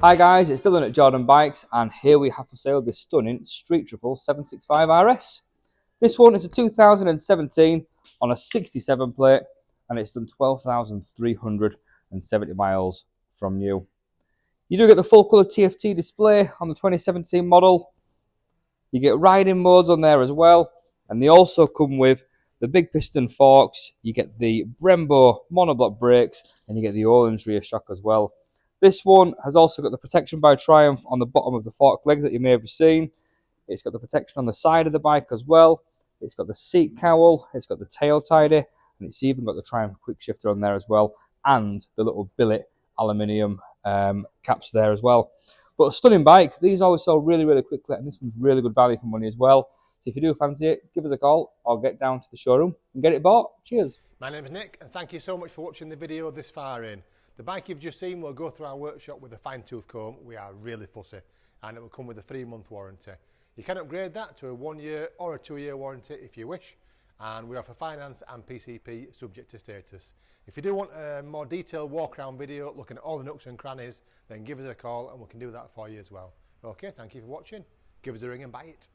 Hi guys, it's Dylan at Jordan Bikes, and here we have for sale this stunning Street Triple 765 RS. This one is a 2017 on a 67 plate, and it's done 12,370 miles from new. You do get the full colour TFT display on the 2017 model. You get riding modes on there as well, and they also come with the big piston forks. You get the Brembo monobloc brakes, and you get the Ohlins rear shock as well. This one has also got the protection by Triumph on the bottom of the fork legs that you may have seen. It's got the protection on the side of the bike as well. It's got the seat cowl, it's got the tail tidy, and it's even got the Triumph quickshifter on there as well, and the little billet aluminium caps there as well. But a stunning bike. These always sell really, really quickly, and this one's really good value for money as well. So if you do fancy it, give us a call or get down to the showroom and get it bought. Cheers. My name is Nick, and thank you so much for watching the video this far in. The bike you've just seen will go through our workshop with a fine-tooth comb. We are really fussy, and it will come with a 3-month warranty. You can upgrade that to a 1-year or a 2-year warranty if you wish, and we offer finance and PCP subject to status. If you do want a more detailed walk-around video looking at all the nooks and crannies, then give us a call and we can do that for you as well. Okay, thank you for watching. Give us a ring and buy it.